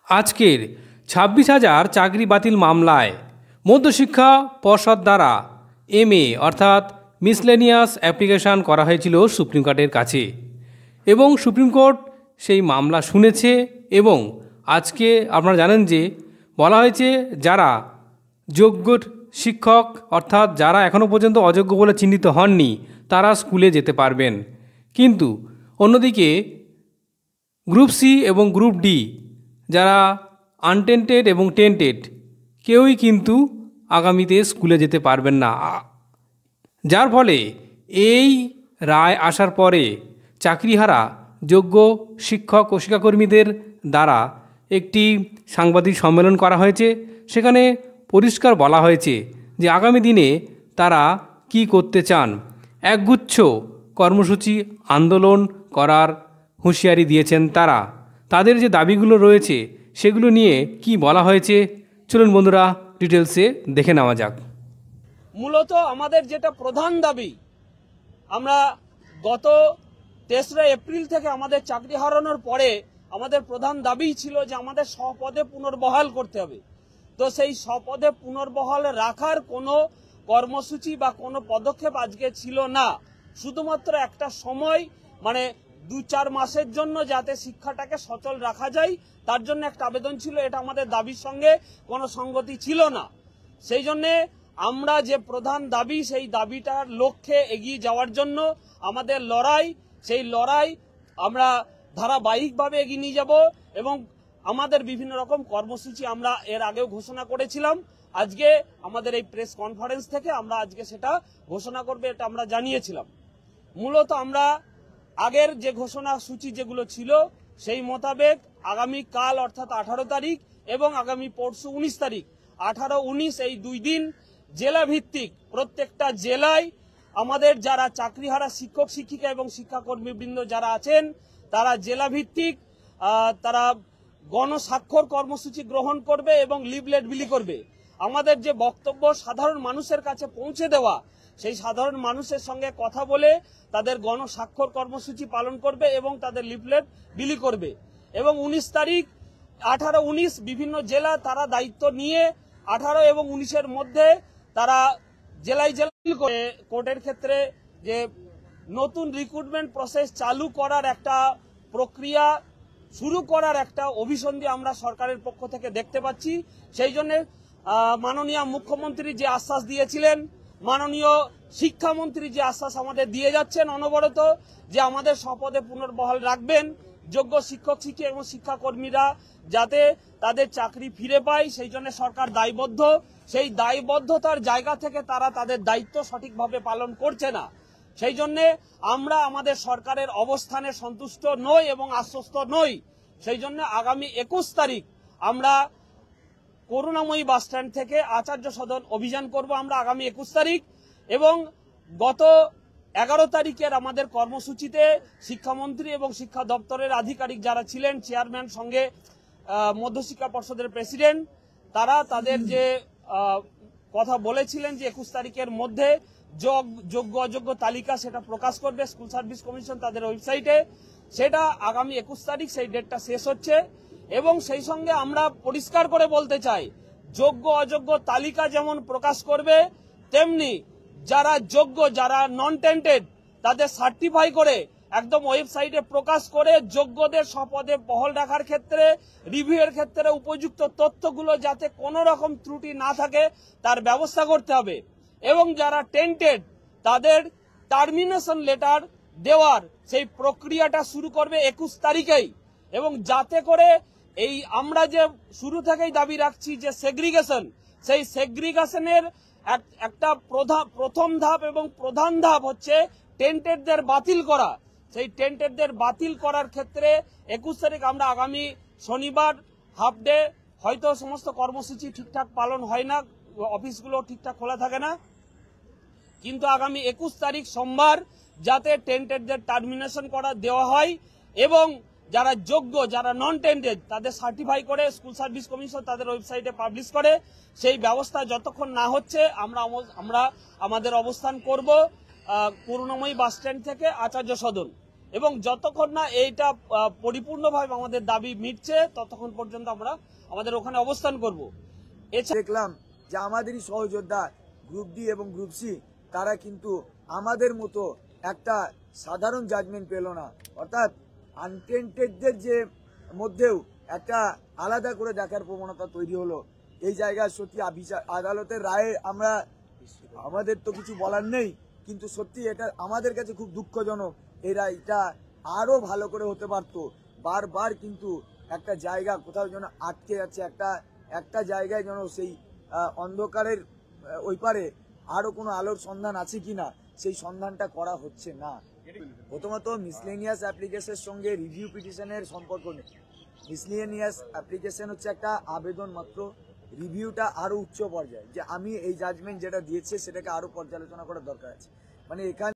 আজকের 26,000 চাকরি বাতিল মামলায় মধ্যশিক্ষা পর্ষদ দ্বারা MA অর্থাৎ মিসলেনিয়াস অ্যাপ্লিকেশান করা হয়েছিল সুপ্রিম কোর্টের কাছে এবং সুপ্রিম কোর্ট সেই মামলা শুনেছে। এবং আজকে আপনারা জানেন যে বলা হয়েছে যারা যোগ্য শিক্ষক অর্থাৎ যারা এখনও পর্যন্ত অযোগ্য বলে চিহ্নিত হননি তারা স্কুলে যেতে পারবেন। কিন্তু অন্যদিকে গ্রুপ সি এবং গ্রুপ ডি যারা আনটেন্টেড এবং টেন্টেড কেউই কিন্তু আগামীতে স্কুলে যেতে পারবেন না। যার ফলে এই রায় আসার পরে চাকরিহারা যোগ্য শিক্ষক ও শিক্ষাকর্মীদের দ্বারা একটি সাংবাদিক সম্মেলন করা হয়েছে। সেখানে পরিষ্কার বলা হয়েছে যে আগামী দিনে তারা কি করতে চান। একগুচ্ছ কর্মসূচি আন্দোলন করার হুঁশিয়ারি দিয়েছেন তারা। তাদের যে দাবিগুলো রয়েছে সেগুলো নিয়ে কি বলা হয়েছে চলুন বন্ধুরা ডিটেলসে দেখে নেওয়া যাক। মূলত আমাদের যেটা প্রধান দাবি, আমরা গত 3রা এপ্রিল থেকে আমাদের চাকরি হারানোর পরে আমাদের প্রধান দাবি ছিল যে আমাদের স্বপদে পুনর্বহাল করতে হবে। তো সেই স্বপদে পুনর্বহাল রাখার কোনো কর্মসূচি বা কোনো পদক্ষেপ আজকে ছিল না। শুধুমাত্র একটা সময় মানে 2-4 মাসের জন্য যাতে শিক্ষাটাকে সচল রাখা যায় তার জন্য একটা আবেদন ছিল। এটা আমাদের দাবির সঙ্গে কোনো সঙ্গতি ছিল না। সেই জন্যে আমরা যে প্রধান দাবি সেই দাবিটার লক্ষ্যে এগিয়ে যাওয়ার জন্য আমাদের লড়াই, সেই লড়াই আমরা ধারাবাহিকভাবে এগিয়ে নিয়ে যাব এবং আমাদের বিভিন্ন রকম কর্মসূচি আমরা এর আগেও ঘোষণা করেছিলাম। আজকে আমাদের এই প্রেস কনফারেন্স থেকে আমরা আজকে সেটা ঘোষণা করবে এটা আমরা জানিয়েছিলাম। মূলত আমরা আগের যে ঘোষণা সূচি যেগুলো ছিল সেই মোতাবেক আগামী কাল অর্থাৎ 18 তারিখ এবং আগামী পরশু 19 তারিখ 18-19 এই 2 দিন জেলা ভিত্তিক প্রত্যেকটা জেলায় আমাদের যারা চাকরিহারা শিক্ষক শিক্ষিকা এবং শিক্ষাকর্মীবৃন্দ যারা আছেন তারা জেলা ভিত্তিক তারা গণস্বাক্ষর কর্মসূচি গ্রহণ করবে এবং লিফলেট বিলি করবে। আমাদের যে বক্তব্য সাধারণ মানুষের কাছে পৌঁছে দেওয়া, সেই সাধারণ মানুষের সঙ্গে কথা বলে তাদের গণস্বাক্ষর কর্মসূচি পালন করবে এবং তাদের লিফলেট বিলি করবে। এবং 19 তারিখ 18-19 বিভিন্ন জেলা তারা দায়িত্ব নিয়ে 18 এবং 19-এর মধ্যে তারা জেলায় কোর্টের ক্ষেত্রে যে নতুন রিক্রুটমেন্ট প্রসেস চালু করার একটা প্রক্রিয়া শুরু করার একটা অভিসন্ধি আমরা সরকারের পক্ষ থেকে দেখতে পাচ্ছি। সেই জন্য মাননীয় মুখ্যমন্ত্রী যে আশ্বাস দিয়েছিলেন, মাননীয় শিক্ষামন্ত্রী যে আশ্বাস আমাদের দিয়ে যাচ্ছেন অনবরত যে আমাদের স্বপদে পুনর্বহাল রাখবেন, যোগ্য শিক্ষক শিক্ষিকা এবং শিক্ষাকর্মীরা যাতে তাদের চাকরি ফিরে পায় সেই জন্য সরকার দায়বদ্ধ। সেই দায়বদ্ধতার জায়গা থেকে তারা তাদের দায়িত্ব সঠিকভাবে পালন করছে না। সেই জন্য আমরা আমাদের সরকারের অবস্থানে সন্তুষ্ট নই এবং আশ্বস্ত নই। সেই জন্য আগামী 21 তারিখ আমরা করুণাময়ী বাসস্ট্যান্ড থেকে আচার্য সদন অভিযান করব আমরা আগামী 21 তারিখ। এবং গত 11 তারিখের আমাদের কর্মসূচিতে শিক্ষামন্ত্রী এবং শিক্ষা দপ্তরের আধিকারিক যারা ছিলেন, চেয়ারম্যান সঙ্গে মধ্যশিক্ষা পর্ষদের প্রেসিডেন্ট, তারা তাদের যে কথা বলেছিলেন যে 21 তারিখের মধ্যে যোগ্য অযোগ্য তালিকা সেটা প্রকাশ করবে স্কুল সার্ভিস কমিশন তাদের ওয়েবসাইটে। সেটা আগামী 21 তারিখ সেই ডেটটা শেষ হচ্ছে। এবং সেই সঙ্গে আমরা পরিষ্কার করে বলতে চাই যোগ্য অযোগ্য তালিকা যেমন প্রকাশ করবে তেমনি যারা যোগ্য যারা নন টেন্টেড তাদের সার্টিফাই করে একদম ওয়েবসাইটে প্রকাশ করে যোগ্যদের স্বপদে বহাল রাখার ক্ষেত্রে রিভিউয়ের ক্ষেত্রে উপযুক্ত তথ্যগুলো যাতে কোনো রকম ত্রুটি না থাকে তার ব্যবস্থা করতে হবে। এবং যারা টেন্টেড তাদের টার্মিনেশন লেটার দেওয়ার সেই প্রক্রিয়াটা শুরু করবে 21 তারিখেই। এবং যাতে করে এই আমরা যে শুরু থেকেই দাবি রাখছি যে সেগ্রিগেশন, সেই সেগ্রিগেশনের একটা প্রথম ধাপ এবং প্রধান ধাপ হচ্ছে টেন্টেডদের বাতিল করা। সেই টেন্টেডদের বাতিল করার ক্ষেত্রে 21 তারিখ আমরা আগামী শনিবার হাফ ডে, হয়তো সমস্ত কর্মসূচি ঠিকঠাক পালন হয় না, অফিসগুলো ঠিকঠাক খোলা থাকে না, কিন্তু আগামী 21 তারিখ সোমবার যাতে টেন্টেডদের টার্মিনেশন করা দেওয়া হয় এবং যারা যোগ্য যারা নন টেন্টেড তাদের সার্টিফাই করে স্কুল সার্ভিস কমিশন তাদের ওয়েবসাইটে পাবলিশ করে, সেই ব্যবস্থা যতক্ষণ না হচ্ছে আমরা আমাদের অবস্থান করব করুণাময়ী বাসস্ট্যান্ড থেকে আচার্য সদন। এবং যতক্ষণ না এইটা পরিপূর্ণভাবে আমাদের দাবি মিটছে ততক্ষণ পর্যন্ত আমরা আমাদের ওখানে অবস্থান করব। এছাড়া দেখলাম যে আমাদেরই সহযোদ্ধা গ্রুপ ডি এবং গ্রুপ সি তারা কিন্তু আমাদের মতো একটা সাধারণ জাজমেন্ট পেল না, অর্থাৎ আনটেন্টেডদের যে মধ্যেও একটা আলাদা করে দেখার প্রবণতা তৈরি হলো। এই জায়গায় সত্যি আদালতের রায়ে আমাদের তো কিছু বলার নেই, কিন্তু সত্যি এটা আমাদের কাছে খুব দুঃখজনক। এরা এটা আরো ভালো করে হতে পারতো। বারবার কিন্তু একটা জায়গা কোথাও যেন আটকে যাচ্ছে, একটা জায়গায় যেন সেই অন্ধকারের ওই পারে আরো কোনো আলোর সন্ধান আছে কিনা সেই সন্ধানটা করা হচ্ছে না। প্রথমত মিসলেনিয়াস অ্যাপ্লিকেশনের সঙ্গে রিভিউ পিটিশনের সম্পর্ক নেই। মিসলেনিয়াস অ্যাপ্লিকেশন হচ্ছে একটা আবেদন মাত্র, রিভিউটা আরো উচ্চ পর্যায়ে, যে আমি এই জাজমেন্ট যেটা দিয়েছে সেটাকে আরো পর্যালোচনা করার দরকার আছে। মানে এখানে